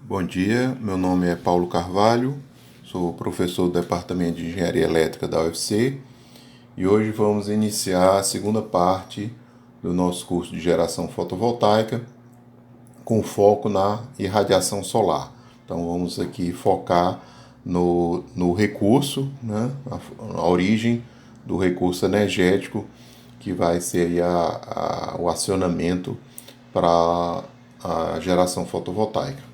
Bom dia, meu nome é Paulo Carvalho, sou professor do Departamento de Engenharia Elétrica da UFC e hoje vamos iniciar a segunda parte do nosso curso de geração fotovoltaica com foco na irradiação solar. Então vamos aqui focar no recurso, né, a origem do recurso energético que vai ser aí o acionamento para a geração fotovoltaica.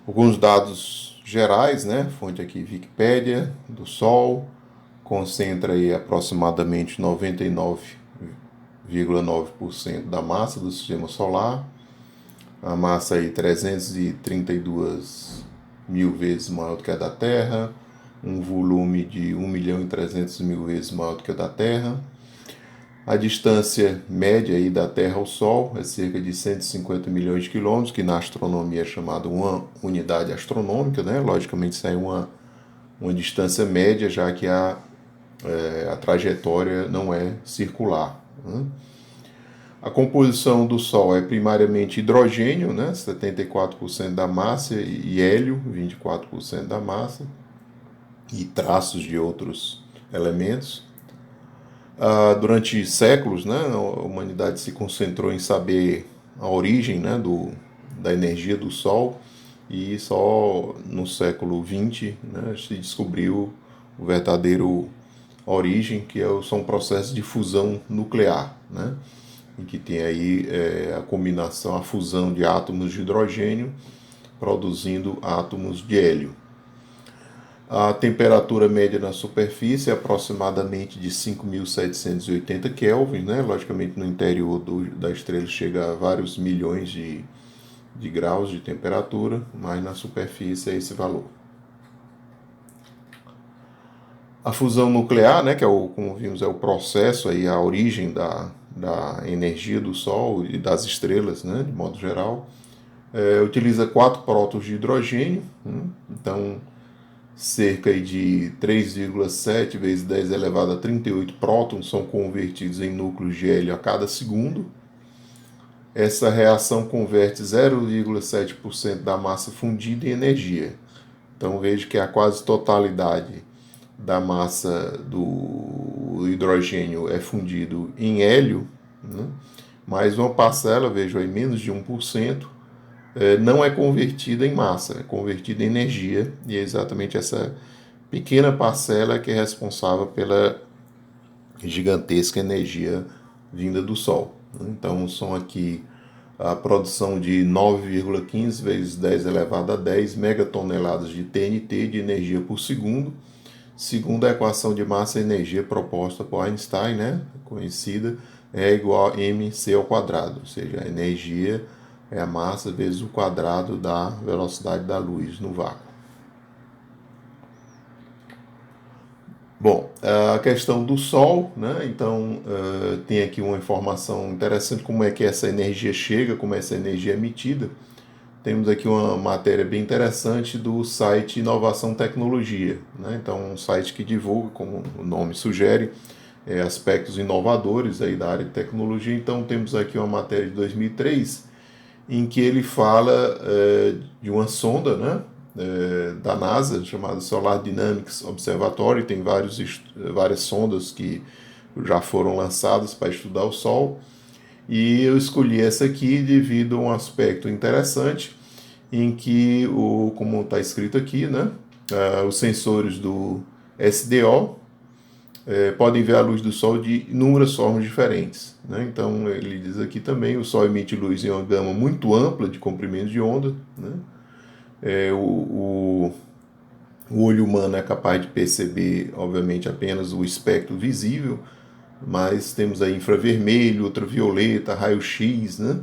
Alguns dados gerais, né? Fonte aqui Wikipédia, do Sol, concentra aí aproximadamente 99,9% da massa do sistema solar. A massa aí 332 mil vezes maior do que a da Terra, um volume de 1.300.000 vezes maior do que a da Terra. A distância média aí da Terra ao Sol é cerca de 150 milhões de quilômetros, que na astronomia é chamada uma unidade astronômica, né? Logicamente isso é uma distância média, já que a trajetória não é circular, né? A composição do Sol é primariamente hidrogênio, né? 74% da massa, e hélio, 24% da massa, e traços de outros elementos. Durante séculos, né, a humanidade se concentrou em saber a origem, né, da energia do Sol, e só no século XX, né, se descobriu o verdadeiro origem, que são processos de fusão nuclear, né, em que tem aí a combinação, a fusão de átomos de hidrogênio produzindo átomos de hélio. A temperatura média na superfície é aproximadamente de 5.780 Kelvin, né? Logicamente no interior da estrela chega a vários milhões de graus de temperatura, mas na superfície é esse valor. A fusão nuclear, né, que como vimos, é o processo, aí, a origem da energia do Sol e das estrelas, né, de modo geral, utiliza 4 prótons de hidrogênio, né? Então cerca de 3,7 vezes 10 elevado a 38 prótons são convertidos em núcleos de hélio a cada segundo. Essa reação converte 0,7% da massa fundida em energia. Então veja que a quase totalidade da massa do hidrogênio é fundido em hélio, né? Mas uma parcela, veja aí, menos de 1%, não é convertida em massa, é convertida em energia, e é exatamente essa pequena parcela que é responsável pela gigantesca energia vinda do Sol. Então são aqui a produção de 9,15 vezes 10 elevado a 10 megatoneladas de TNT, de energia por segundo, segundo a equação de massa e energia proposta por Einstein, né, conhecida, é igual a mc ao quadrado, ou seja, a energia é a massa vezes o quadrado da velocidade da luz no vácuo. Bom, a questão do Sol, né? Então tem aqui uma informação interessante, como é que essa energia chega, como essa energia é emitida. Temos aqui uma matéria bem interessante do site Inovação Tecnologia, né? Então um site que divulga, como o nome sugere, aspectos inovadores aí da área de tecnologia. Então temos aqui uma matéria de 2003, em que ele fala de uma sonda, né, da NASA, chamada Solar Dynamics Observatory. Tem várias sondas que já foram lançadas para estudar o Sol, e eu escolhi essa aqui devido a um aspecto interessante, em que, como está escrito aqui, né, os sensores do SDO podem ver a luz do Sol de inúmeras formas diferentes, né? Então ele diz aqui também: o Sol emite luz em uma gama muito ampla de comprimento de onda, né? O olho humano é capaz de perceber, obviamente, apenas o espectro visível, mas temos aí infravermelho, ultravioleta, raio-x, né?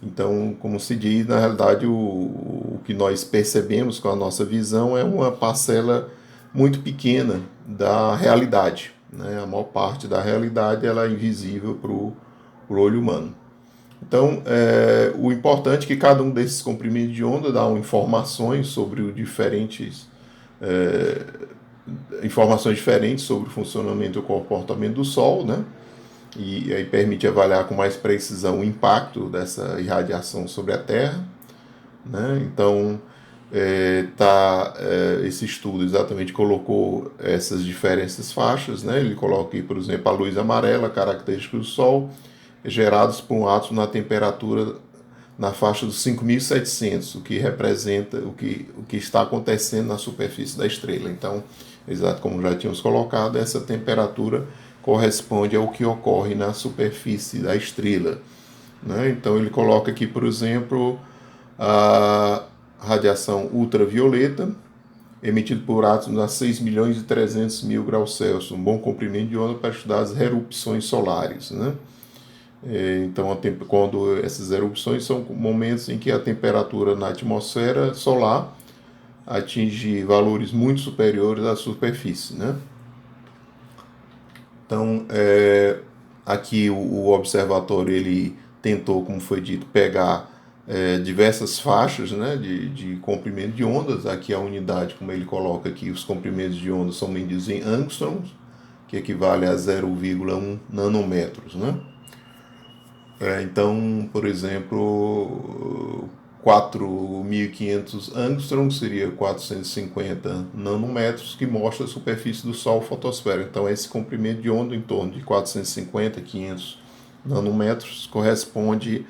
Então, como se diz, na realidade o que nós percebemos com a nossa visão é uma parcela muito pequena da realidade, né? A maior parte da realidade ela é invisível para o olho humano. Então, o importante é que cada um desses comprimentos de onda dá informações sobre informações diferentes sobre o funcionamento e o comportamento do Sol, né? e aí permite avaliar com mais precisão o impacto dessa irradiação sobre a Terra, né? Então, esse estudo exatamente colocou essas diferentes faixas, né? Ele coloca aqui, por exemplo, a luz amarela, característica do Sol, gerados por um átomo na temperatura na faixa dos 5.700, o que representa o que está acontecendo na superfície da estrela. Então, exato como já tínhamos colocado, essa temperatura corresponde ao que ocorre na superfície da estrela, né? Então, ele coloca aqui, por exemplo, a radiação ultravioleta, emitido por átomos a 6.300.000 graus Celsius, um bom comprimento de onda para estudar as erupções solares, né? Então, quando essas erupções são momentos em que a temperatura na atmosfera solar atinge valores muito superiores à superfície, né? Então, aqui o observatório ele tentou, como foi dito, pegar diversas faixas, né, de comprimento de ondas. Aqui a unidade, como ele coloca aqui, os comprimentos de ondas são medidos em angstroms, que equivale a 0,1 nanômetros, né? Então, por exemplo, 4.500 angstroms seria 450 nanômetros, que mostra a superfície do Sol, fotosfera. Então, esse comprimento de onda em torno de 450, 500 nanômetros corresponde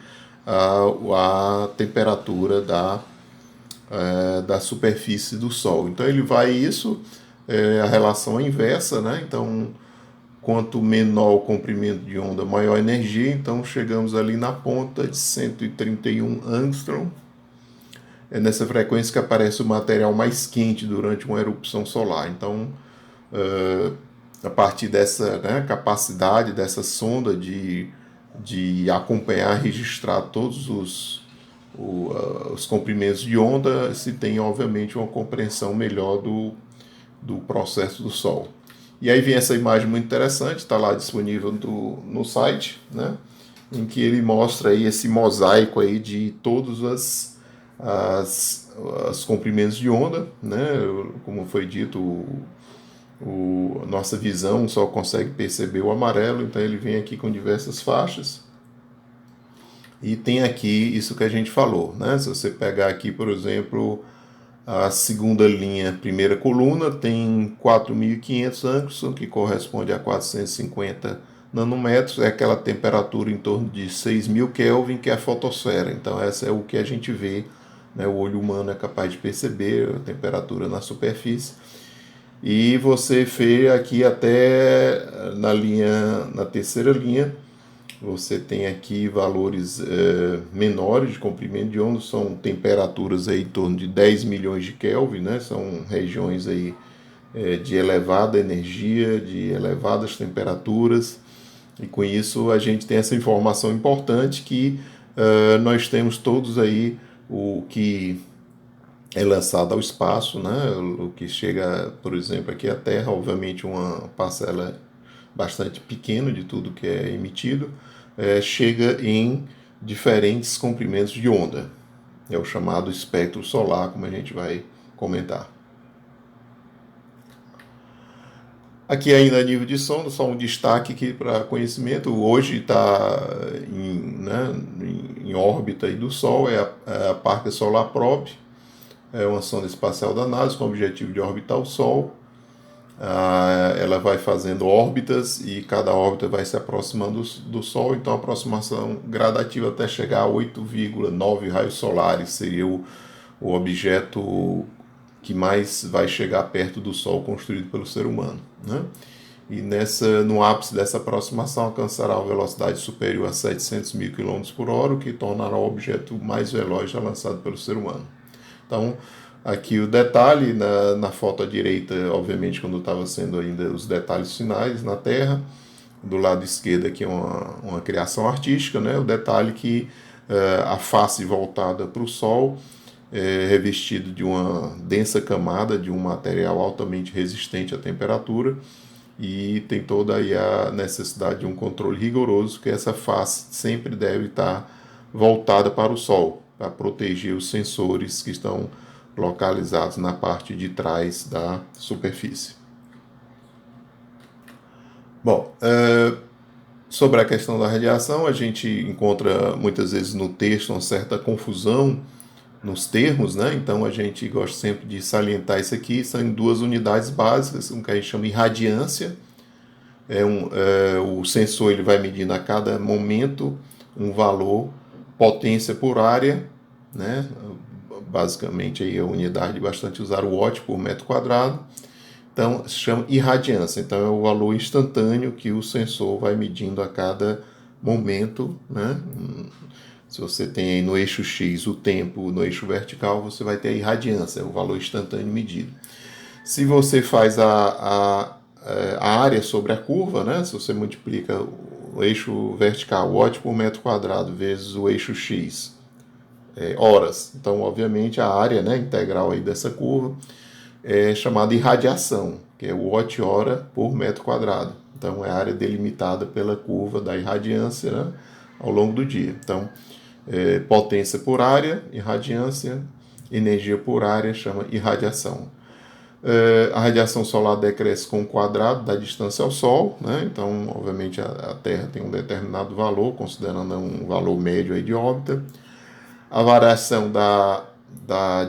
à temperatura da superfície do Sol. Então, ele vai a relação é inversa, né? Então, quanto menor o comprimento de onda, maior a energia. Então chegamos ali na ponta de 131 angstrom. É nessa frequência que aparece o material mais quente durante uma erupção solar. Então, a partir dessa, né, capacidade dessa sonda de acompanhar, registrar todos os comprimentos de onda, se tem, obviamente, uma compreensão melhor do processo do Sol. E aí vem essa imagem muito interessante, está lá disponível no site, né, em que ele mostra aí esse mosaico aí de todos os comprimentos de onda, né, como foi dito, nossa visão só consegue perceber o amarelo, então ele vem aqui com diversas faixas. E tem aqui isso que a gente falou, né? Se você pegar aqui, por exemplo, a segunda linha, primeira coluna, tem 4.500 angstrom, que corresponde a 450 nanômetros, é aquela temperatura em torno de 6.000 Kelvin, que é a fotosfera. Então, essa é o que a gente vê, né? O olho humano é capaz de perceber a temperatura na superfície. E você vê aqui até na terceira linha, você tem aqui valores menores de comprimento de onda, são temperaturas aí em torno de 10 milhões de Kelvin, né? São regiões aí de elevada energia, de elevadas temperaturas, e com isso a gente tem essa informação importante que nós temos todos aí o que é lançado ao espaço, né? O que chega, por exemplo, aqui à Terra, obviamente uma parcela bastante pequena de tudo que é emitido, chega em diferentes comprimentos de onda. É o chamado espectro solar, como a gente vai comentar. Aqui ainda a nível de sonda, só um destaque aqui para conhecimento. Hoje está em órbita aí do Sol, a Parker Solar Probe, é uma sonda espacial da NASA com o objetivo de orbitar o Sol. Ela vai fazendo órbitas e cada órbita vai se aproximando do Sol, então a aproximação gradativa até chegar a 8,9 raios solares seria o objeto que mais vai chegar perto do Sol construído pelo ser humano, né? E no ápice dessa aproximação alcançará uma velocidade superior a 700.000 km por hora, o que tornará o objeto mais veloz já lançado pelo ser humano. Então, aqui o detalhe, na foto à direita, obviamente, quando estava sendo ainda os detalhes finais na Terra, do lado esquerdo aqui é uma criação artística, né? O detalhe que a face voltada para o Sol é revestido de uma densa camada de um material altamente resistente à temperatura, e tem toda aí a necessidade de um controle rigoroso, que essa face sempre deve estar voltada para o Sol, para proteger os sensores que estão localizados na parte de trás da superfície. Bom, Sobre a questão da radiação, a gente encontra muitas vezes no texto uma certa confusão nos termos, né? Então a gente gosta sempre de salientar isso aqui. São em duas unidades básicas, um que a gente chama irradiância. O sensor ele vai medindo a cada momento um valor, potência por área, né? Basicamente aí a unidade bastante usar o watt por metro quadrado. Então se chama irradiância. Então é o valor instantâneo que o sensor vai medindo a cada momento, né? Se você tem aí no eixo X o tempo, no eixo vertical você vai ter a irradiância, o valor instantâneo medido. Se você faz a área sobre a curva, né? Se você multiplica o eixo vertical, watt por metro quadrado, vezes o eixo X, horas. Então, obviamente, a área, né, integral aí dessa curva é chamada irradiação, que é o watt-hora por metro quadrado. Então, é a área delimitada pela curva da irradiância, né, ao longo do dia. Então, potência por área, irradiância, energia por área, chama irradiação. A radiação solar decresce com o quadrado da distância ao Sol, né? Então, obviamente, a Terra tem um determinado valor, considerando um valor médio aí de órbita. A variação da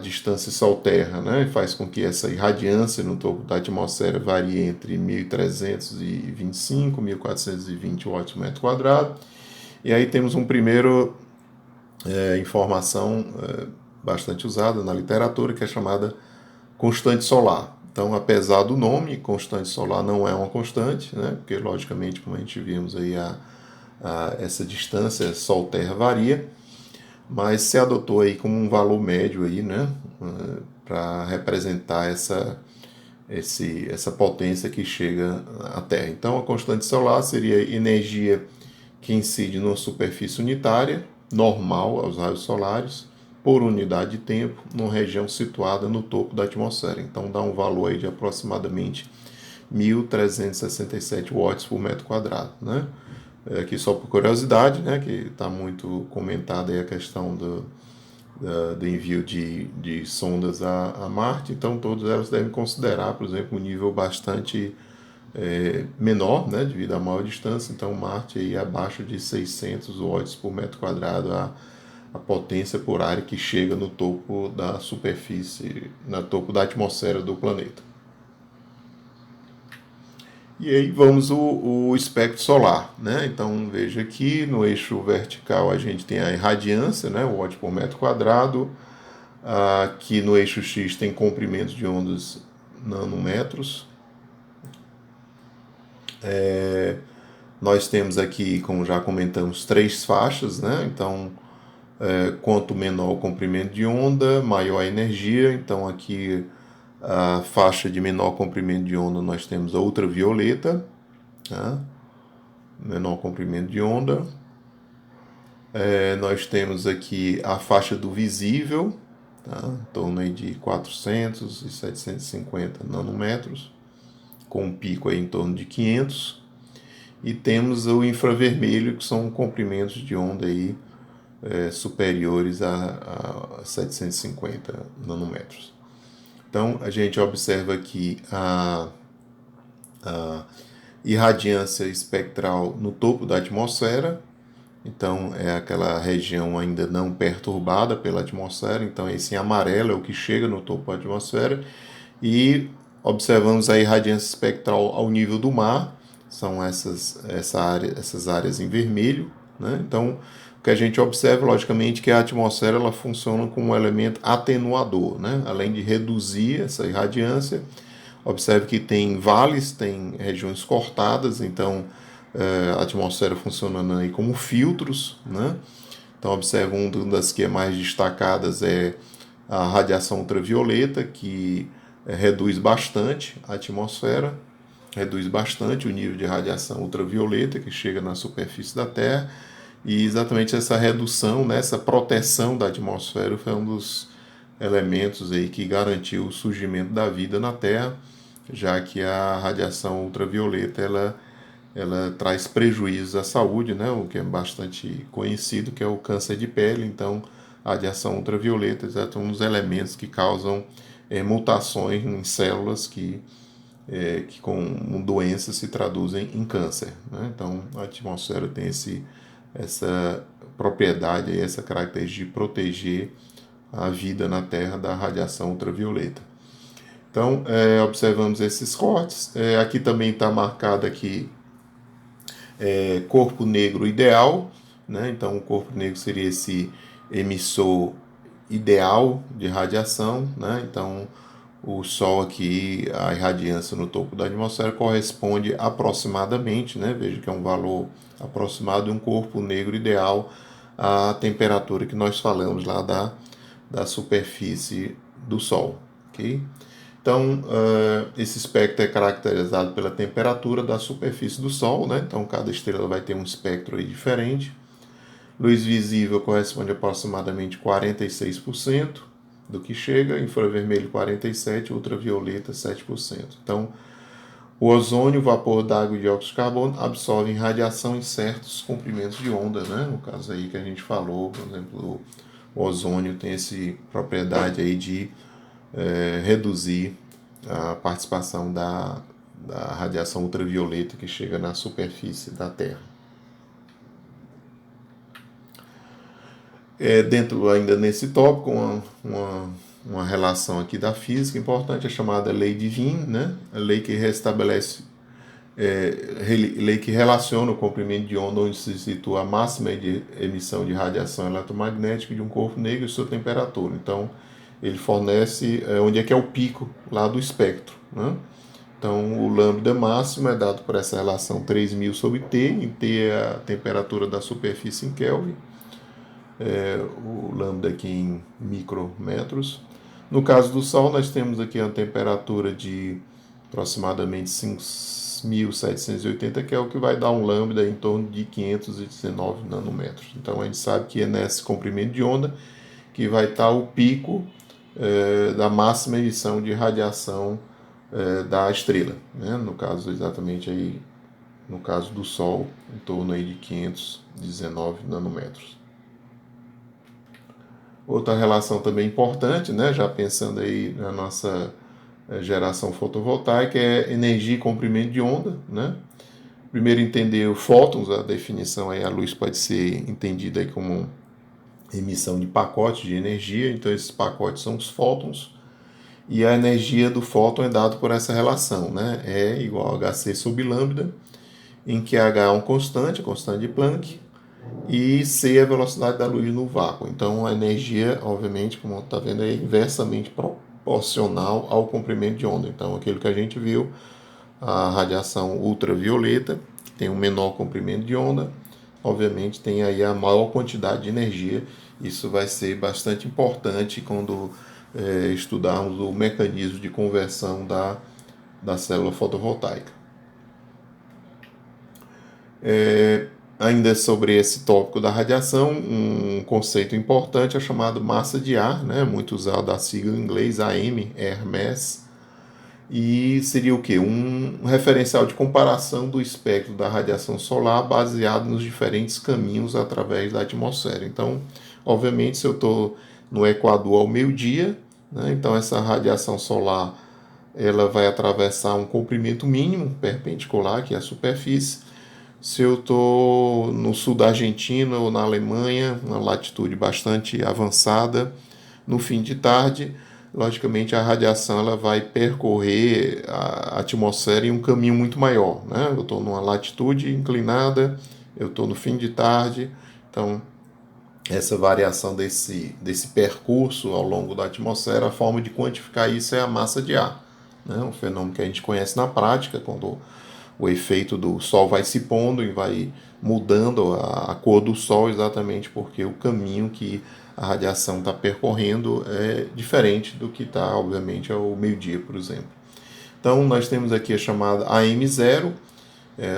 distância Sol-Terra, né, faz com que essa irradiância no topo da atmosfera varie entre 1.325 e 1.420 watts por metro quadrado. E aí temos um primeiro informação bastante usada na literatura, que é chamada constante solar. Então, apesar do nome, constante solar não é uma constante, né? Porque, logicamente, como a gente vimos aí, essa distância Sol-Terra varia, mas se adotou aí como um valor médio aí, né? Para representar essa potência que chega à Terra. Então, a constante solar seria a energia que incide numa superfície unitária, normal aos raios solares, por unidade de tempo, numa região situada no topo da atmosfera. Então dá um valor aí de aproximadamente 1.367 watts por metro quadrado, né? Aqui só por curiosidade, né, que está muito comentada aí a questão do envio de sondas a Marte, então todas elas devem considerar, por exemplo, um nível bastante menor, né, devido à maior distância. Então Marte aí abaixo de 600 watts por metro quadrado a potência por área que chega no topo da superfície, no topo da atmosfera do planeta. E aí vamos o espectro solar, né? Então veja aqui no eixo vertical a gente tem a irradiância, né, o watt por metro quadrado. Aqui no eixo X tem comprimento de ondas nanômetros. Nós temos aqui, como já comentamos, 3 faixas, né? Então quanto menor o comprimento de onda, maior a energia. Então aqui a faixa de menor comprimento de onda nós temos a ultravioleta, tá? Menor comprimento de onda. Nós temos aqui a faixa do visível, tá? Em torno aí de 400 e 750 nanômetros, com um pico aí em torno de 500. E temos o infravermelho, que são comprimentos de onda aí superiores a 750 nanômetros. Então, a gente observa aqui a irradiância espectral no topo da atmosfera. Então, é aquela região ainda não perturbada pela atmosfera. Então, esse em amarelo é o que chega no topo da atmosfera. E observamos a irradiância espectral ao nível do mar. São essas áreas em vermelho, né? Então, o que a gente observa, logicamente, que a atmosfera ela funciona como um elemento atenuador, né? Além de reduzir essa irradiância, observe que tem vales, tem regiões cortadas, então a atmosfera funcionando aí como filtros, né? Então, observe uma das que é mais destacadas é a radiação ultravioleta, que reduz bastante a atmosfera, reduz bastante o nível de radiação ultravioleta que chega na superfície da Terra. E exatamente essa redução, né, essa proteção da atmosfera foi um dos elementos aí que garantiu o surgimento da vida na Terra, já que a radiação ultravioleta ela traz prejuízos à saúde, né, o que é bastante conhecido, que é o câncer de pele. Então, a radiação ultravioleta é um dos elementos que causam mutações em células que que com doenças se traduzem em câncer, né? Então a atmosfera tem essa propriedade, aí, essa característica de proteger a vida na Terra da radiação ultravioleta. Então, observamos esses cortes. Aqui também está marcado aqui corpo negro ideal, né? Então, o corpo negro seria esse emissor ideal de radiação, né? Então, o Sol aqui, a irradiância no topo da atmosfera corresponde aproximadamente, né? Veja que é um valor aproximado de um corpo negro ideal à temperatura que nós falamos lá da superfície do Sol, ok? Então, esse espectro é caracterizado pela temperatura da superfície do Sol, né? Então, cada estrela vai ter um espectro aí diferente. Luz visível corresponde a aproximadamente 46% do que chega, infravermelho 47%, ultravioleta 7%. Então, o ozônio, vapor d'água e dióxido de carbono absorvem radiação em certos comprimentos de onda, né? No caso aí que a gente falou, por exemplo, o ozônio tem essa propriedade aí de reduzir a participação da radiação ultravioleta que chega na superfície da Terra. Dentro ainda nesse tópico, uma relação aqui da física importante, a chamada lei de Wien, né? A lei que restabelece, lei que relaciona o comprimento de onda onde se situa a máxima emissão de radiação eletromagnética de um corpo negro e sua temperatura. Então, ele fornece onde é que é o pico lá do espectro, né? Então, o lambda máximo é dado por essa relação 3000 sobre T, em T é a temperatura da superfície em Kelvin, o lambda aqui em micrometros. No caso do Sol, nós temos aqui uma temperatura de aproximadamente 5.780, que é o que vai dar um lambda em torno de 519 nanômetros. Então, a gente sabe que é nesse comprimento de onda que vai estar o pico da máxima emissão de radiação da estrela, né? No caso exatamente aí, no caso do Sol, em torno aí de 519 nanômetros. Outra relação também importante, né, já pensando aí na nossa geração fotovoltaica, é energia e comprimento de onda, né? Primeiro entender o fótons, a definição aí, a luz pode ser entendida aí como emissão de pacotes de energia, então esses pacotes são os fótons, e a energia do fóton é dada por essa relação, né? E igual a hc sobre lambda, em que h é uma constante, a constante de Planck, e c é a velocidade da luz no vácuo. Então a energia, obviamente, como está vendo, é inversamente proporcional ao comprimento de onda. Então aquilo que a gente viu, a radiação ultravioleta, que tem um menor comprimento de onda, obviamente tem aí a maior quantidade de energia. Isso vai ser bastante importante quando estudarmos o mecanismo de conversão da célula fotovoltaica. Ainda sobre esse tópico da radiação, um conceito importante é chamado massa de ar, né? Muito usado a sigla em inglês AM, Hermes, e seria o quê? Um referencial de comparação do espectro da radiação solar baseado nos diferentes caminhos através da atmosfera. Então, obviamente, se eu estou no Equador ao meio-dia, né? Então essa radiação solar ela vai atravessar um comprimento mínimo perpendicular, que é a superfície. Se eu estou no sul da Argentina ou na Alemanha, uma latitude bastante avançada, no fim de tarde, logicamente a radiação ela vai percorrer a atmosfera em um caminho muito maior, né? Eu estou numa latitude inclinada, eu estou no fim de tarde, então essa variação desse percurso ao longo da atmosfera, a forma de quantificar isso é a massa de ar, né? Um fenômeno que a gente conhece na prática, quando o efeito do Sol vai se pondo e vai mudando a cor do Sol, exatamente porque o caminho que a radiação está percorrendo é diferente do que está, obviamente, ao meio-dia, por exemplo. Então, nós temos aqui a chamada AM0,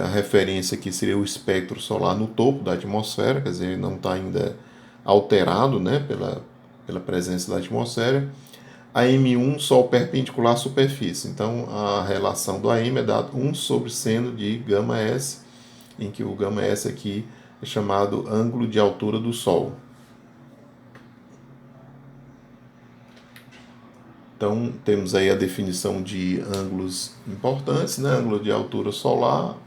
a referência aqui seria o espectro solar no topo da atmosfera, quer dizer, não está ainda alterado, né, pela presença da atmosfera. AM1, Sol perpendicular à superfície. Então, a relação do AM é dado 1 sobre seno de gama S, em que o gama S aqui é chamado ângulo de altura do Sol. Então, temos aí a definição de ângulos importantes, né? Ângulo de altura solar,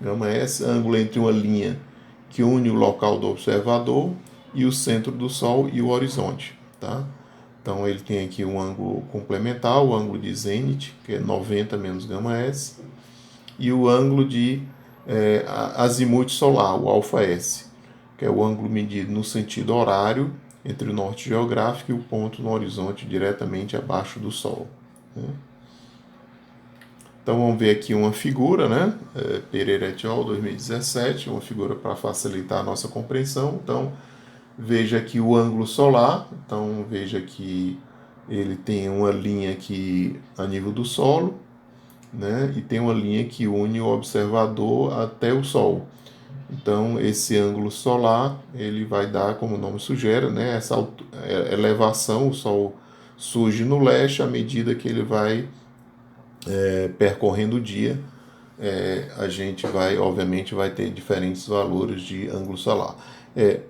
gama S, ângulo entre uma linha que une o local do observador e o centro do Sol e o horizonte, tá? Então, ele tem aqui um ângulo complementar, o ângulo de zênite, que é 90 menos gama S, e o ângulo de azimuth solar, o alfa S, que é o ângulo medido no sentido horário entre o norte geográfico e o ponto no horizonte diretamente abaixo do Sol. Né? Então vamos ver aqui uma figura, né? Pereira et al. 2017, uma figura para facilitar a nossa compreensão. Então veja aqui o ângulo solar. Então veja que ele tem uma linha aqui a nível do solo, né? E tem uma linha que une o observador até o Sol. Então esse ângulo solar ele vai dar, como o nome sugere, né? Essa elevação. O Sol surge no leste à medida que ele vai percorrendo o dia. A gente vai, obviamente, vai ter diferentes valores de ângulo solar.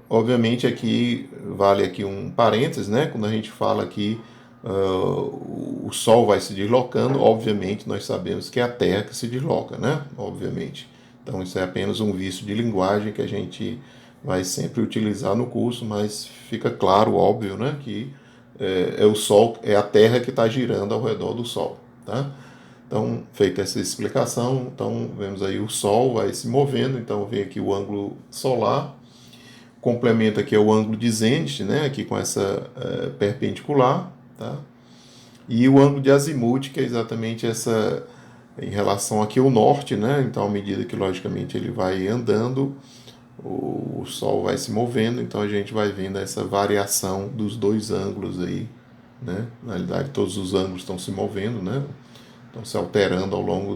Obviamente aqui vale aqui um parênteses, né? Quando a gente fala que o Sol vai se deslocando, obviamente nós sabemos que é a Terra que se desloca, né? Obviamente. Então isso é apenas um vício de linguagem que a gente vai sempre utilizar no curso, mas fica claro, óbvio, né? Que é o Sol, é a Terra que está girando ao redor do Sol, tá? Então, feita essa explicação, então vemos aí o Sol vai se movendo, então vem aqui o ângulo solar, complementa aqui o ângulo de zênite, né, aqui com essa perpendicular, tá? E o ângulo de azimuth, que é exatamente essa em relação aqui ao norte, né? Então, à medida que logicamente ele vai andando, o Sol vai se movendo, então a gente vai vendo essa variação dos dois ângulos aí, né? Na realidade, todos os ângulos estão se movendo, né? Estão se alterando ao longo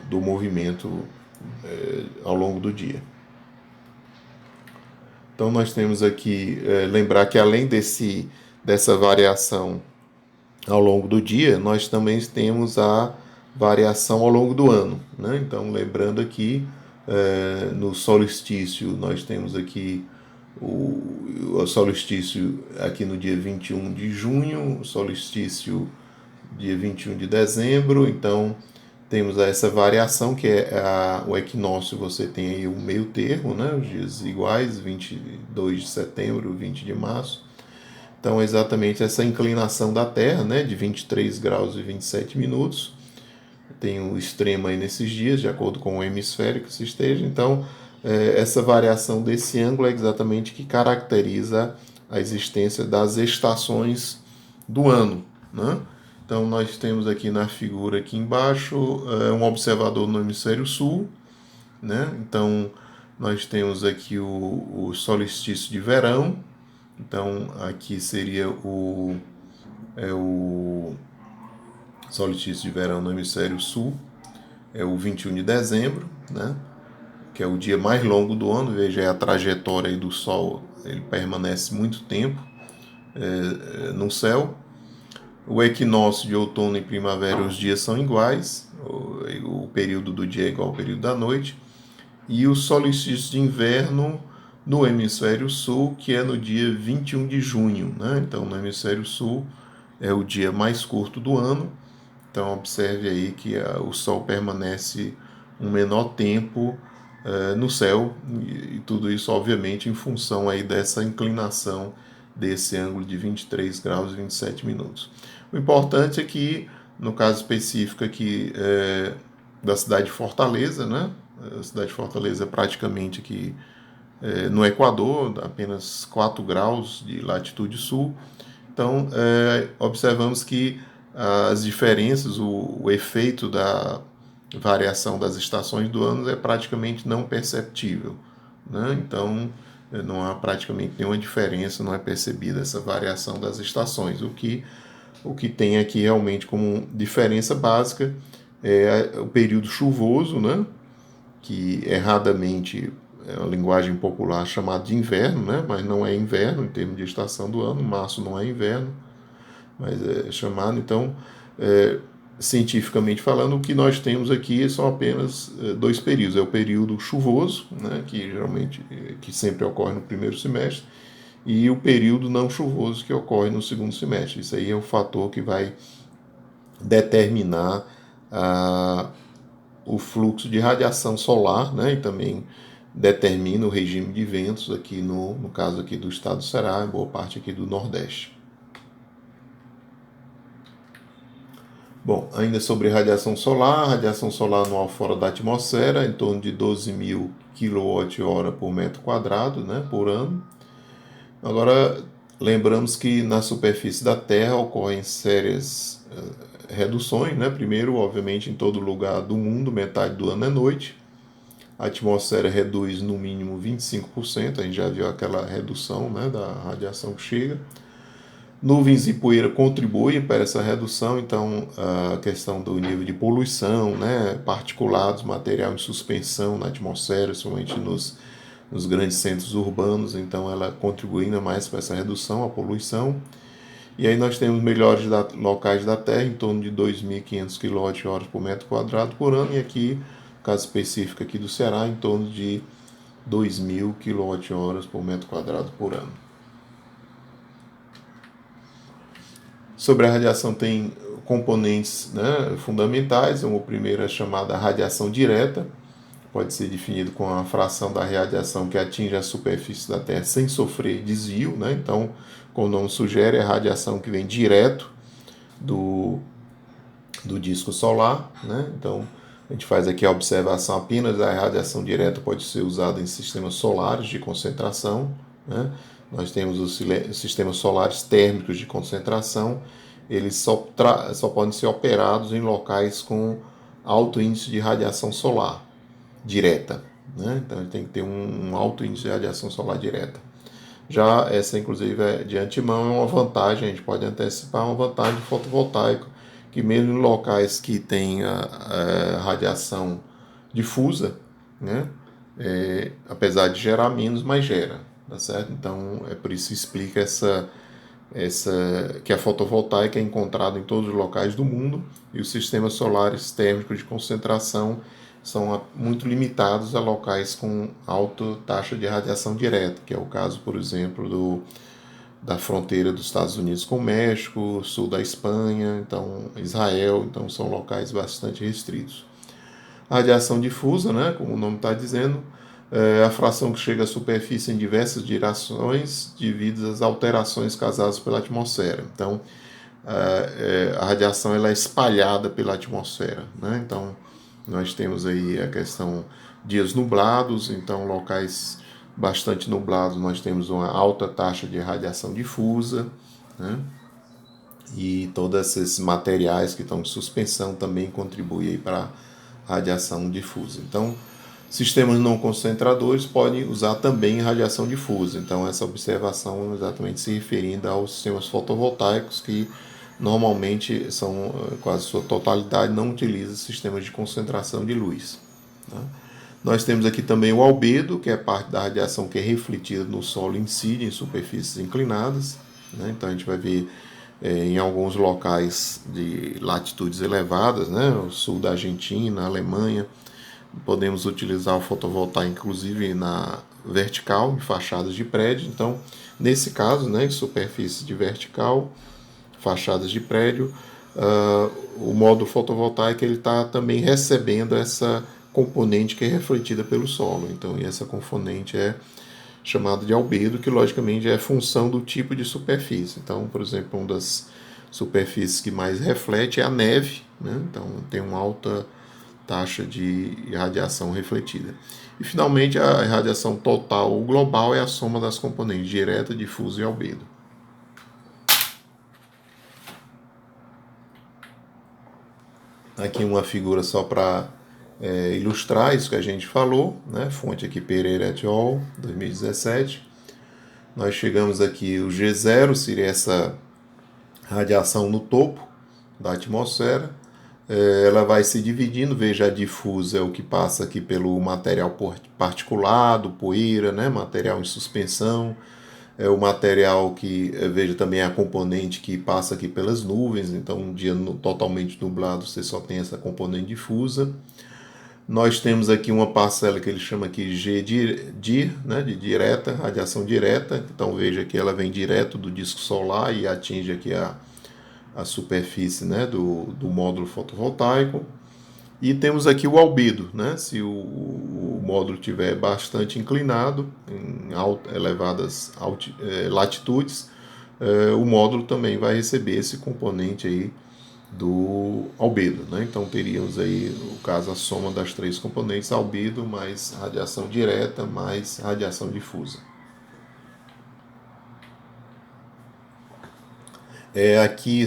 do movimento ao longo do dia. Então nós temos aqui, lembrar que além dessa variação ao longo do dia, nós também temos a variação ao longo do ano, né? Então lembrando aqui, no solstício, nós temos aqui o solstício aqui no dia 21 de junho, o solstício dia 21 de dezembro, então temos essa variação que é o equinócio, você tem aí o meio termo, né, os dias iguais, 22 de setembro, 20 de março, então exatamente essa inclinação da Terra, né, de 23 graus e 27 minutos, tem o extremo aí nesses dias, de acordo com o hemisfério que se esteja, então essa variação desse ângulo é exatamente que caracteriza a existência das estações do ano, né? Então nós temos aqui na figura aqui embaixo um observador no hemisfério sul, né? Então nós temos aqui o solstício de verão. Então aqui seria o solstício de verão no hemisfério sul, é o 21 de dezembro, né? Que é o dia mais longo do ano. Veja a trajetória aí do Sol, ele permanece muito tempo no céu. O equinócio de outono e primavera, os dias são iguais, o período do dia é igual ao período da noite. E o solstício de inverno no hemisfério sul, que é no dia 21 de junho, né? Então, no hemisfério sul é o dia mais curto do ano. Então, observe aí que o Sol permanece um menor tempo no céu, e tudo isso, obviamente, em função aí dessa inclinação desse ângulo de 23 graus e 27 minutos. O importante é que, no caso específico aqui da cidade de Fortaleza, né? A cidade de Fortaleza é praticamente aqui no Equador, apenas 4 graus de latitude sul. Então, observamos que as diferenças, o efeito da variação das estações do ano é praticamente não perceptível, né? Então, não há praticamente nenhuma diferença, não é percebida essa variação das estações. O que tem aqui realmente como diferença básica é o período chuvoso, né? Que erradamente é uma linguagem popular chamada de inverno, né? Mas não é inverno em termos de estação do ano. Março não é inverno, mas é chamado. Então, cientificamente falando, o que nós temos aqui são apenas dois períodos. É o período chuvoso, né? Que geralmente, que sempre ocorre no primeiro semestre, e o período não chuvoso que ocorre no segundo semestre. Isso aí é o fator que vai determinar o fluxo de radiação solar, né, e também determina o regime de ventos aqui no caso aqui do estado do Ceará, em boa parte aqui do Nordeste. Bom, ainda sobre radiação solar anual fora da atmosfera, em torno de 12.000 kWh por metro quadrado, né, por ano. Agora, lembramos que na superfície da Terra ocorrem sérias reduções, né? Primeiro, obviamente, em todo lugar do mundo, metade do ano é noite. A atmosfera reduz no mínimo 25%, a gente já viu aquela redução, né, da radiação que chega. Nuvens e poeira contribuem para essa redução, então a questão do nível de poluição, né, particulados, material em suspensão na atmosfera, somente nos grandes centros urbanos, então ela contribui ainda mais para essa redução, a poluição. E aí nós temos melhores locais da Terra, em torno de 2.500 kWh por metro quadrado por ano, e aqui, no caso específico aqui do Ceará, em torno de 2.000 kWh por metro quadrado por ano. Sobre a radiação tem componentes, né, fundamentais. O primeiro é chamada radiação direta, pode ser definido com a fração da radiação que atinge a superfície da Terra sem sofrer desvio, né? Então, como o nome sugere, é a radiação que vem direto do disco solar, né? Então, a gente faz aqui a observação apenas da radiação direta pode ser usada em sistemas solares de concentração, né? Nós temos os sistemas solares térmicos de concentração, eles só podem ser operados em locais com alto índice de radiação solar direta, né? Então ele tem que ter um alto índice de radiação solar direta. Já essa, inclusive, de antemão é uma vantagem, a gente pode antecipar uma vantagem fotovoltaica, que mesmo em locais que tem a radiação difusa, né, apesar de gerar menos, mas gera, tá certo? Então é por isso que explica que a fotovoltaica é encontrada em todos os locais do mundo e os sistemas solares térmicos de concentração são muito limitados a locais com alta taxa de radiação direta, que é o caso, por exemplo, da fronteira dos Estados Unidos com o México, sul da Espanha, então Israel, então são locais bastante restritos. A radiação difusa, né, como o nome está dizendo, é a fração que chega à superfície em diversas direções devido às alterações causadas pela atmosfera. Então, a radiação ela é espalhada pela atmosfera, né? Então, nós temos aí a questão dias nublados, então locais bastante nublados nós temos uma alta taxa de radiação difusa, né? E todos esses materiais que estão em suspensão também contribuem para a radiação difusa. Então, sistemas não concentradores podem usar também radiação difusa. Então, essa observação é exatamente se referindo aos sistemas fotovoltaicos que normalmente são quase sua totalidade não utiliza sistemas de concentração de luz. Tá? Nós temos aqui também o albedo, que é parte da radiação que é refletida no solo e incide em superfícies inclinadas. Né? Então a gente vai ver em alguns locais de latitudes elevadas, né? O sul da Argentina, Alemanha, podemos utilizar o fotovoltaico inclusive na vertical, em fachadas de prédio. Então, nesse caso, né, em superfície de vertical, fachadas de prédio, o módulo fotovoltaico ele está também recebendo essa componente que é refletida pelo solo. Então, essa componente é chamada de albedo, que logicamente é função do tipo de superfície. Então, por exemplo, uma das superfícies que mais reflete é a neve, né? Então tem uma alta taxa de radiação refletida. E finalmente a radiação total ou global é a soma das componentes direta, difusa e albedo. Aqui uma figura só para ilustrar isso que a gente falou, né? Fonte aqui Pereira et al., 2017. Nós chegamos aqui, o G0 seria essa radiação no topo da atmosfera. Ela vai se dividindo, veja, a difusa é o que passa aqui pelo material particulado, poeira, né? Material em suspensão. É o material que, veja, também é a componente que passa aqui pelas nuvens, então um dia totalmente nublado você só tem essa componente difusa. Nós temos aqui uma parcela que ele chama aqui GDIR, né, de direta, radiação direta. Então veja que ela vem direto do disco solar e atinge aqui a superfície, né, do módulo fotovoltaico. E temos aqui o albedo, né? Se o módulo estiver bastante inclinado, em elevadas latitudes, o módulo também vai receber esse componente aí do albedo, né? Então teríamos aí, no caso, a soma das três componentes, albedo mais radiação direta mais radiação difusa. Aqui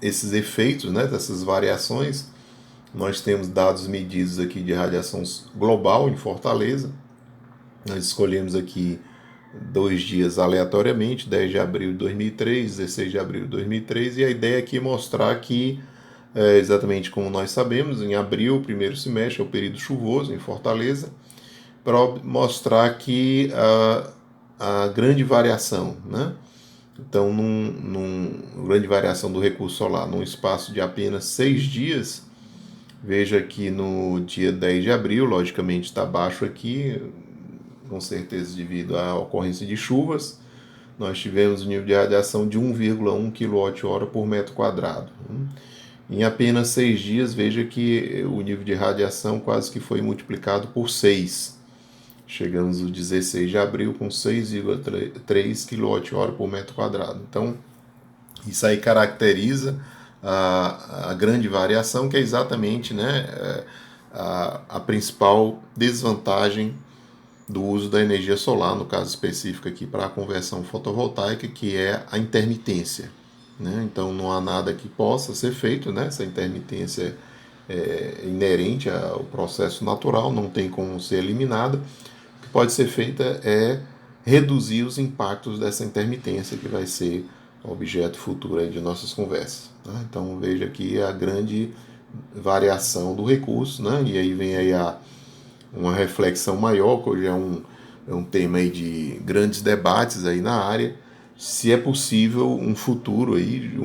esses efeitos, né, dessas variações, nós temos dados medidos aqui de radiação global em Fortaleza. Nós escolhemos aqui 2 dias aleatoriamente, 10 de abril de 2003, 16 de abril de 2003, e a ideia aqui é mostrar que, exatamente como nós sabemos, em abril, primeiro semestre, é o período chuvoso em Fortaleza, para mostrar que a grande variação, né? Então, grande variação do recurso solar num espaço de apenas 6 dias, veja que no dia 10 de abril, logicamente está baixo aqui, com certeza devido à ocorrência de chuvas, nós tivemos um nível de radiação de 1,1 kWh por metro quadrado. Em apenas 6 dias, veja que o nível de radiação quase que foi multiplicado por 6. Chegamos no 16 de abril com 6,3 kWh por metro quadrado. Então, isso aí caracteriza a grande variação, que é exatamente, né, a principal desvantagem do uso da energia solar, no caso específico aqui para a conversão fotovoltaica, que é a intermitência, né? Então não há nada que possa ser feito, né? Essa intermitência é inerente ao processo natural, não tem como ser eliminada. O que pode ser feita é reduzir os impactos dessa intermitência, que vai ser objeto futuro aí de nossas conversas, né? Então veja aqui a grande variação do recurso, né? E aí vem aí uma reflexão maior, que hoje é um tema aí de grandes debates aí na área, se é possível um futuro aí,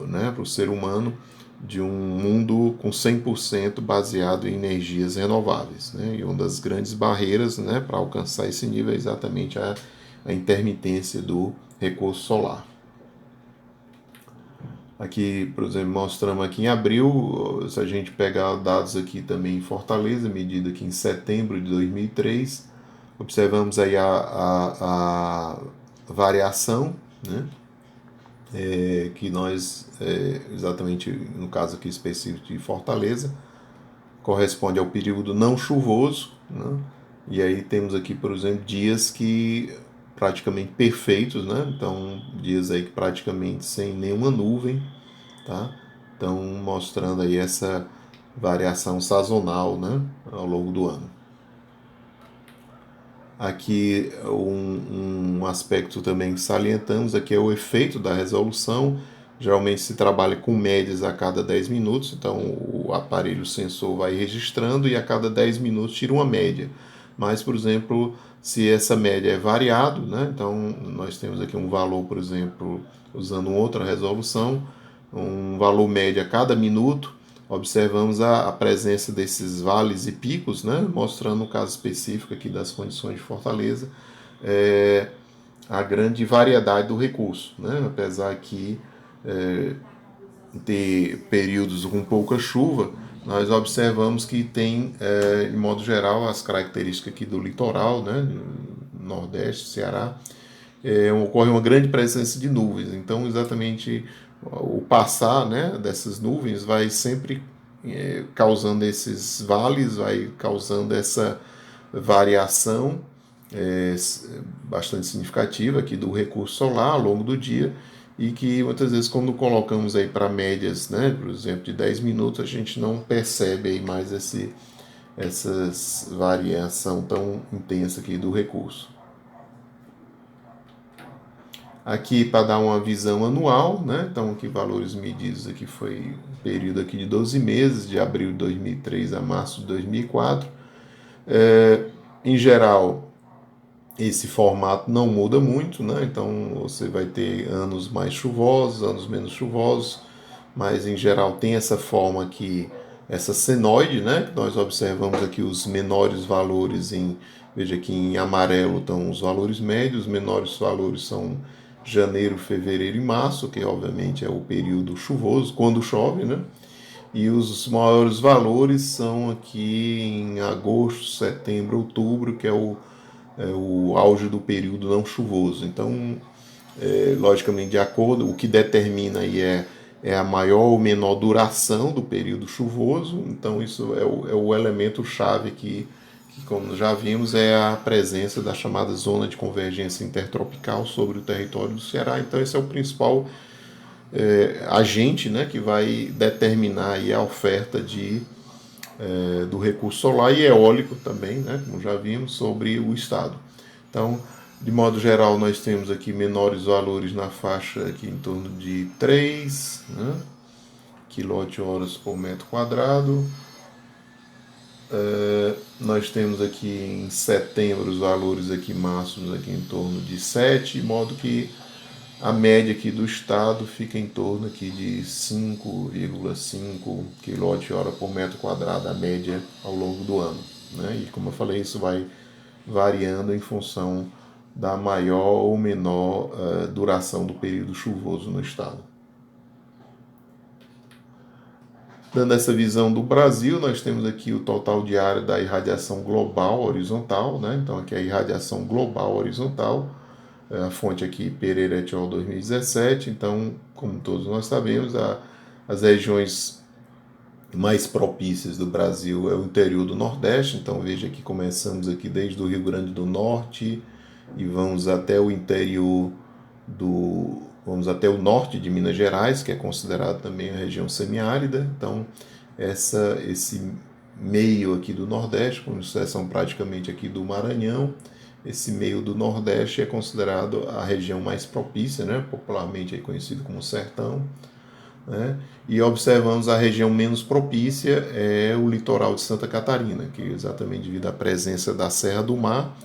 né, para o ser humano, de um mundo com 100% baseado em energias renováveis, né? E uma das grandes barreiras, né, para alcançar esse nível é exatamente a intermitência do recurso solar. Aqui, por exemplo, mostramos aqui em abril, se a gente pegar dados aqui também em Fortaleza, medida aqui em setembro de 2003, observamos aí a variação, né? Que nós, exatamente no caso aqui específico de Fortaleza, corresponde ao período não chuvoso, né? E aí temos aqui, por exemplo, dias que praticamente perfeitos, né? Então, dias aí que praticamente sem nenhuma nuvem, tá? Então, mostrando aí essa variação sazonal, né, ao longo do ano. Aqui um aspecto também que salientamos aqui é o efeito da resolução. Geralmente se trabalha com médias a cada 10 minutos, então o aparelho sensor vai registrando e a cada 10 minutos tira uma média. Mas, por exemplo, se essa média é variado, né, então nós temos aqui um valor, por exemplo, usando outra resolução, um valor médio a cada minuto, observamos a presença desses vales e picos, né, mostrando o caso específico aqui das condições de Fortaleza, a grande variedade do recurso, né, apesar que ter períodos com pouca chuva, nós observamos que tem, de modo geral, as características aqui do litoral, né, Nordeste, Ceará, ocorre uma grande presença de nuvens. Então, exatamente o passar, né, dessas nuvens vai sempre causando esses vales, vai causando essa variação bastante significativa aqui do recurso solar ao longo do dia, e que muitas vezes quando colocamos aí para médias, né, por exemplo, de 10 minutos, a gente não percebe aí mais essas variação tão intensa aqui do recurso. Aqui para dar uma visão anual, né? Então aqui valores medidos aqui foi um período aqui de 12 meses, de abril de 2003 a março de 2004. Em geral, esse formato não muda muito, né? Então você vai ter anos mais chuvosos, anos menos chuvosos, mas em geral tem essa forma aqui essa senoide, né, que nós observamos aqui os menores valores veja aqui em amarelo estão os valores médios, os menores valores são janeiro, fevereiro e março, que obviamente é o período chuvoso, quando chove, né? E os maiores valores são aqui em agosto, setembro, outubro, que é o auge do período não chuvoso. Então, logicamente, de acordo, o que determina aí é a maior ou menor duração do período chuvoso. Então, isso é o elemento chave que, como já vimos, é a presença da chamada zona de convergência intertropical sobre o território do Ceará. Então, esse é o principal agente, né, que vai determinar aí a oferta do recurso solar e eólico também, né, como já vimos, sobre o estado. Então, de modo geral, nós temos aqui menores valores na faixa aqui em torno de 3, né, kWh por metro quadrado. Nós temos aqui em setembro os valores aqui máximos aqui em torno de 7, de modo que a média aqui do estado fica em torno aqui de 5,5 kWh por metro quadrado, a média ao longo do ano. Né? E como eu falei, isso vai variando em função da maior ou menor duração do período chuvoso no estado. Dando essa visão do Brasil, nós temos aqui o total diário da irradiação global horizontal, né? Então aqui é a irradiação global horizontal, a fonte aqui Pereira et al. 2017. Então, como todos nós sabemos, as regiões mais propícias do Brasil é o interior do Nordeste. Então veja que começamos aqui desde o Rio Grande do Norte e vamos até o interior vamos até o norte de Minas Gerais, que é considerado também a região semiárida. Então esse meio aqui do Nordeste, com exceção praticamente aqui do Maranhão, esse meio do Nordeste é considerado a região mais propícia, né? Popularmente é conhecido como sertão. Né? E observamos a região menos propícia é o litoral de Santa Catarina, que exatamente devido à presença da Serra do Mar,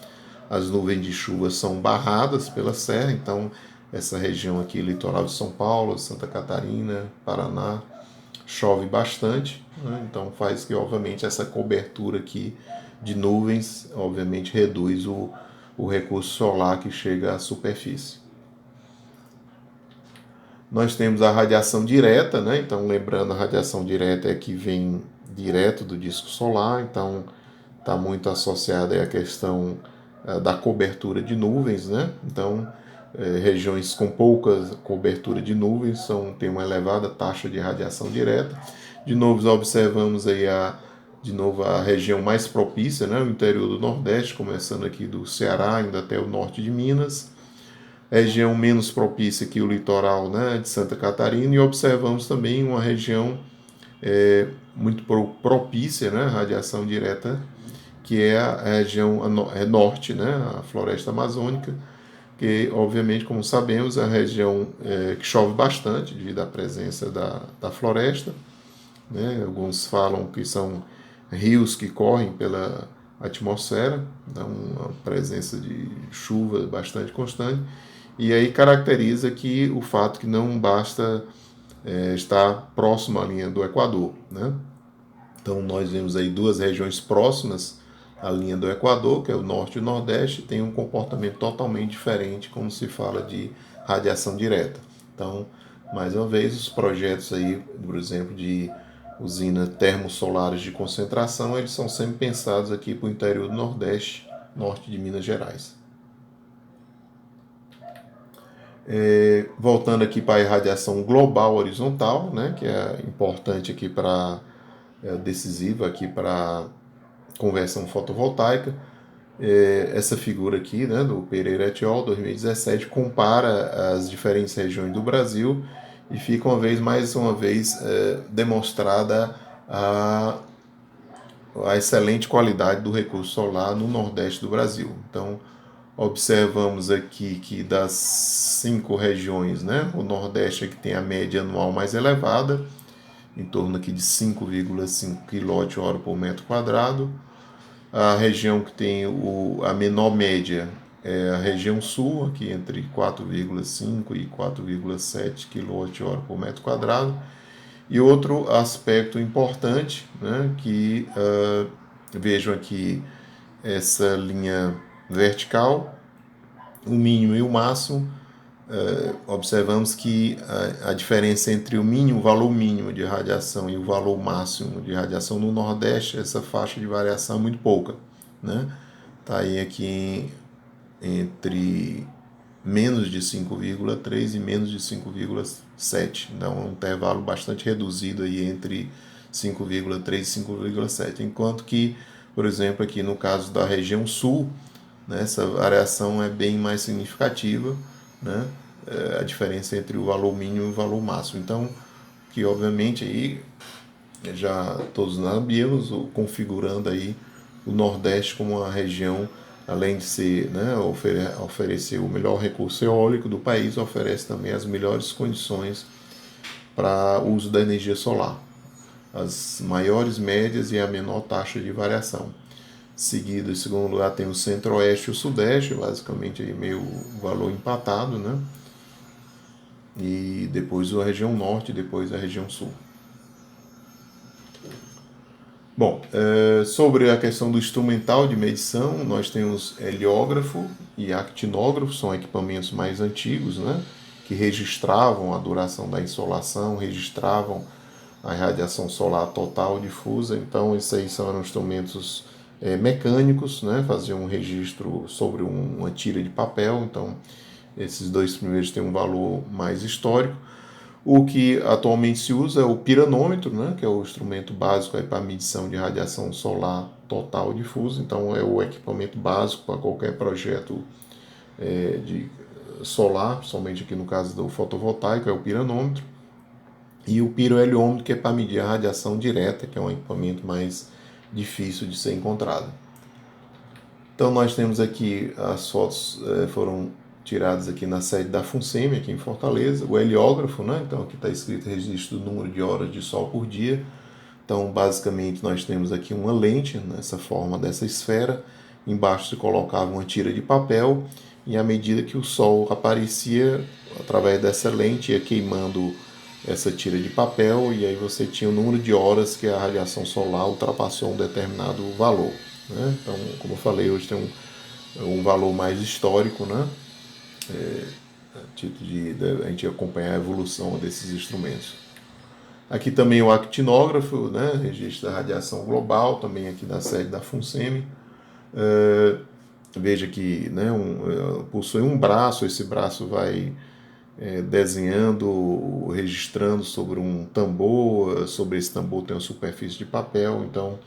as nuvens de chuva são barradas pela serra. Então essa região aqui, litoral de São Paulo, Santa Catarina, Paraná, chove bastante, né? Então faz que obviamente essa cobertura aqui de nuvens obviamente reduz o recurso solar que chega à superfície. Nós temos a radiação direta, né? Então, lembrando, a radiação direta é que vem direto do disco solar, então está muito associada à questão da cobertura de nuvens, né? Então, regiões com pouca cobertura de nuvens têm uma elevada taxa de radiação direta. De novo, observamos aí a região mais propícia, né? O interior do Nordeste, começando aqui do Ceará, indo até o norte de Minas. Região menos propícia que o litoral, né, de Santa Catarina, e observamos também uma região muito propícia, né, radiação direta, que é a região norte, né, a floresta amazônica, que obviamente, como sabemos, é a região que chove bastante devido à presença da floresta. Né, alguns falam que são rios que correm pela atmosfera, então uma presença de chuva bastante constante. E aí caracteriza que o fato que não basta estar próximo à linha do Equador. Né? Então nós vemos aí duas regiões próximas à linha do Equador, que é o norte e o nordeste, tem um comportamento totalmente diferente quando se fala de radiação direta. Então, mais uma vez, os projetos aí, por exemplo, de usinas termossolares de concentração, eles são sempre pensados aqui para o interior do Nordeste, norte de Minas Gerais. Voltando aqui para a irradiação global horizontal, né, que é importante aqui decisiva aqui para conversão fotovoltaica. Essa figura aqui, né, do Pereira et al. 2017, compara as diferentes regiões do Brasil e fica mais uma vez demonstrada a excelente qualidade do recurso solar no Nordeste do Brasil. Então, observamos aqui que das 5 regiões, né, o Nordeste é que tem a média anual mais elevada, em torno aqui de 5,5 kWh por metro quadrado. A região que tem a menor média é a região sul, aqui entre 4,5 e 4,7 kWh por metro quadrado. E outro aspecto importante, né, que vejam aqui essa linha vertical, o mínimo e o máximo, observamos que a diferença entre o valor mínimo de radiação e o valor máximo de radiação no Nordeste, essa faixa de variação é muito pouca, né? Está aí aqui entre menos de 5,3 e menos de 5,7. Então é um intervalo bastante reduzido aí entre 5,3 e 5,7. Enquanto que, por exemplo, aqui no caso da região sul, né, essa variação é bem mais significativa, né, a diferença entre o valor mínimo e o valor máximo. Então, que obviamente aí já todos nós sabíamos, configurando aí o Nordeste como uma região, além de ser, né, oferecer o melhor recurso eólico do país, oferece também as melhores condições para o uso da energia solar, as maiores médias e a menor taxa de variação. Seguido, em segundo lugar, tem o Centro-Oeste e o Sudeste, basicamente aí meio valor empatado, né? E depois a região Norte e depois a região Sul. Bom, sobre a questão do instrumental de medição, nós temos heliógrafo e actinógrafo, são equipamentos mais antigos, né, que registravam a duração da insolação, registravam a radiação solar total difusa. Então, esses aí são instrumentos mecânicos, né, faziam um registro sobre uma tira de papel. Então, esses dois primeiros têm um valor mais histórico. O que atualmente se usa é o piranômetro, né, que é o instrumento básico para medição de radiação solar total difusa. Então, é o equipamento básico para qualquer projeto de solar, somente aqui no caso do fotovoltaico, é o piranômetro. E o piroheliômetro, que é para medir a radiação direta, que é um equipamento mais difícil de ser encontrado. Então, nós temos aqui, as fotos foram tiradas aqui na sede da FUNSEMI, aqui em Fortaleza, o heliógrafo, né? Então aqui está escrito registro do número de horas de sol por dia. Então, basicamente, nós temos aqui uma lente nessa forma dessa esfera, embaixo se colocava uma tira de papel, e à medida que o sol aparecia, através dessa lente ia queimando essa tira de papel, e aí você tinha o número de horas que a radiação solar ultrapassou um determinado valor, né? Então, como eu falei, hoje tem um valor mais histórico, né? Título de a gente acompanhar a evolução desses instrumentos. Aqui também o actinógrafo, né, registro da radiação global, também aqui da sede da FUNSEMI. Veja que, né, possui um braço, esse braço vai desenhando, registrando sobre um tambor, sobre esse tambor tem uma superfície de papel, então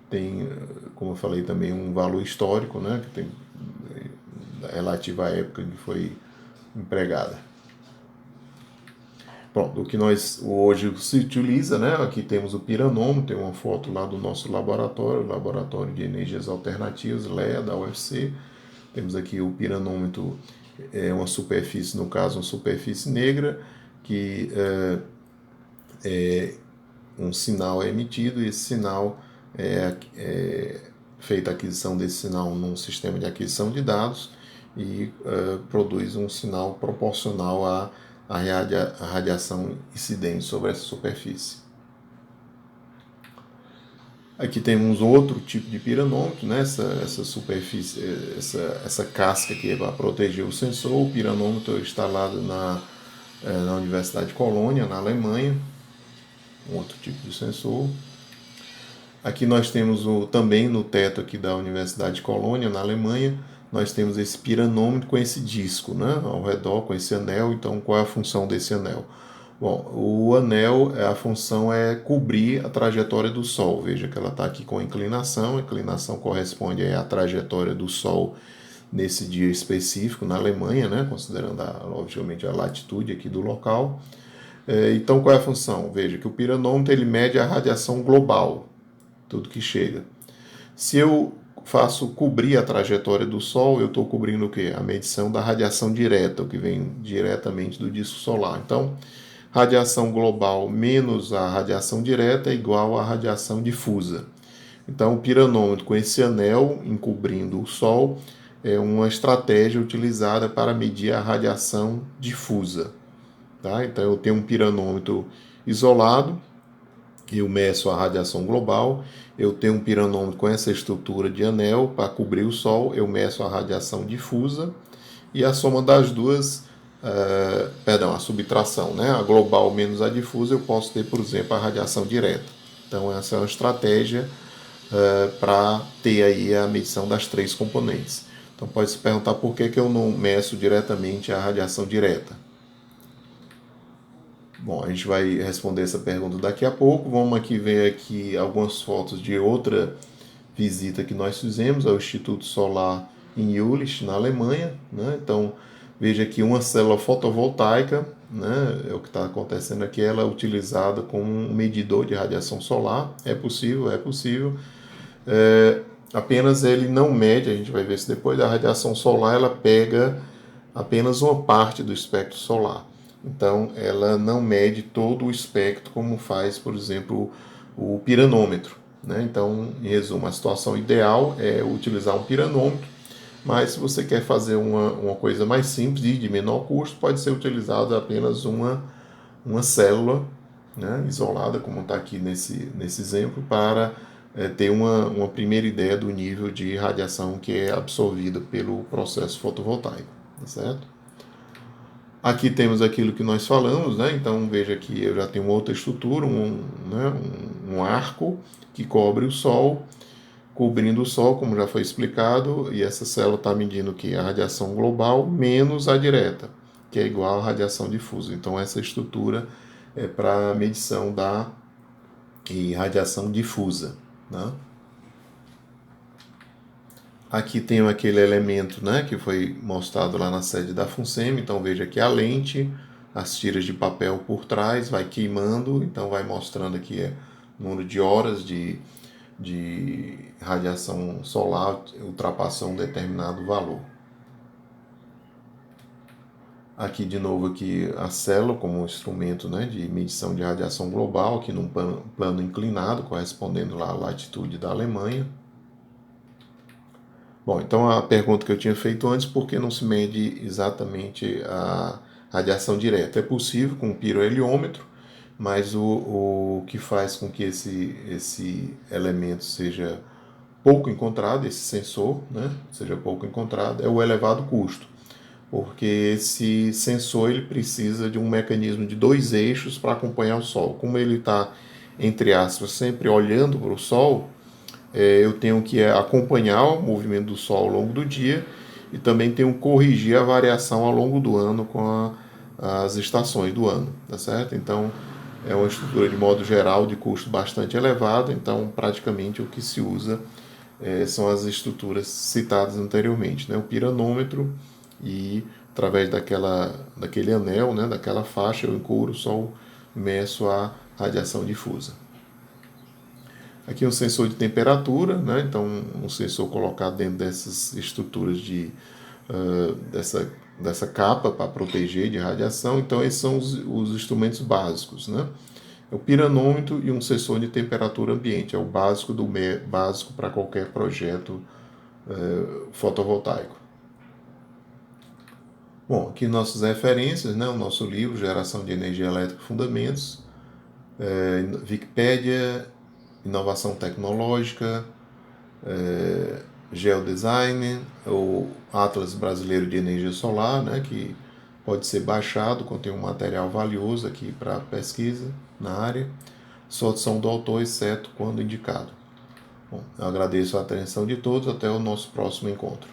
tem, como eu falei, também um valor histórico, né, que tem relativo à época que foi empregada. Pronto, o que nós hoje se utiliza, né? Aqui temos o piranômetro, tem uma foto lá do nosso laboratório, Laboratório de Energias Alternativas, LEA, da UFC. Temos aqui o piranômetro, uma superfície, no caso, uma superfície negra, que um sinal é emitido, e esse sinal feita a aquisição desse sinal num sistema de aquisição de dados e produz um sinal proporcional à radiação incidente sobre essa superfície. Aqui temos outro tipo de piranômetro, né? essa superfície, essa casca que é para proteger o sensor. O piranômetro é instalado na Universidade de Colônia, na Alemanha, um outro tipo de sensor. Aqui nós temos também no teto aqui da Universidade de Colônia, na Alemanha, nós temos esse piranômetro com esse disco, né, ao redor, com esse anel. Então, qual é a função desse anel? Bom, o anel, a função é cobrir a trajetória do Sol. Veja que ela está aqui com a inclinação corresponde à trajetória do Sol nesse dia específico na Alemanha, né, considerando, logicamente, a latitude aqui do local. Então, qual é a função? Veja que o piranômetro ele mede a radiação global, tudo que chega. Se eu faço cobrir a trajetória do Sol, eu estou cobrindo o quê? A medição da radiação direta, o que vem diretamente do disco solar. Então, radiação global menos a radiação direta é igual à radiação difusa. Então, o piranômetro com esse anel encobrindo o Sol é uma estratégia utilizada para medir a radiação difusa. Tá? Então, eu tenho um piranômetro isolado, eu meço a radiação global, eu tenho um piranômetro com essa estrutura de anel para cobrir o Sol, eu meço a radiação difusa, e a soma das duas, a subtração, né? A global menos a difusa, eu posso ter, por exemplo, a radiação direta. Então essa é uma estratégia para ter aí a medição das três componentes. Então pode se perguntar por que eu não meço diretamente a radiação direta. Bom, a gente vai responder essa pergunta daqui a pouco. Vamos aqui ver aqui algumas fotos de outra visita que nós fizemos ao Instituto Solar em Jülich, na Alemanha, né? Então veja aqui uma célula fotovoltaica, né? É o que está acontecendo aqui. Ela é utilizada como um medidor de radiação solar. É possível, é possível. Apenas ele não mede, a gente vai ver isso depois, a radiação solar ela pega apenas uma parte do espectro solar. Então ela não mede todo o espectro como faz, por exemplo, o piranômetro, né? Então, em resumo, a situação ideal é utilizar um piranômetro, mas se você quer fazer uma coisa mais simples e de menor custo, pode ser utilizado apenas uma célula, né, isolada, como está aqui nesse exemplo, para ter uma primeira ideia do nível de radiação que é absorvida pelo processo fotovoltaico, tá certo? Aqui temos aquilo que nós falamos, né? Então veja que eu já tenho uma outra estrutura, um arco que cobre o Sol, cobrindo o Sol, como já foi explicado, e essa célula está medindo que a radiação global menos a direta, que é igual à radiação difusa. Então essa estrutura é para medição da radiação difusa, né? Aqui tem aquele elemento, né, que foi mostrado lá na sede da FUNSEMI. Então veja que a lente, as tiras de papel por trás, vai queimando, então vai mostrando aqui o número de horas de radiação solar ultrapassou um determinado valor. Aqui de novo aqui a célula como um instrumento, né, de medição de radiação global, aqui num plano inclinado, correspondendo lá à latitude da Alemanha. Bom, então a pergunta que eu tinha feito antes, por que não se mede exatamente a radiação direta? É possível com o piroheliômetro, mas o que faz com que esse elemento seja pouco encontrado, esse sensor, né, seja pouco encontrado, é o elevado custo. Porque esse sensor ele precisa de um mecanismo de dois eixos para acompanhar o Sol. Como ele está, entre aspas, sempre olhando para o Sol, eu tenho que acompanhar o movimento do Sol ao longo do dia e também tenho que corrigir a variação ao longo do ano com as estações do ano, tá certo? Então é uma estrutura de modo geral de custo bastante elevado, então praticamente o que se usa são as estruturas citadas anteriormente, né? O piranômetro e através daquele anel, né? Daquela faixa eu encuro o Sol, meço a radiação difusa. Aqui um sensor de temperatura, né? Então um sensor colocado dentro dessas estruturas dessa capa para proteger de radiação. Então esses são os instrumentos básicos, né? É o piranômetro e um sensor de temperatura ambiente, é o básico do básico para qualquer projeto fotovoltaico. Bom, aqui nossas referências, né? O nosso livro Geração de Energia Elétrica Fundamentos, Wikipédia, Inovação Tecnológica, Geodesign, o Atlas Brasileiro de Energia Solar, né, que pode ser baixado, contém um material valioso aqui para pesquisa na área. Solução do autor, exceto quando indicado. Bom, eu agradeço a atenção de todos, até o nosso próximo encontro.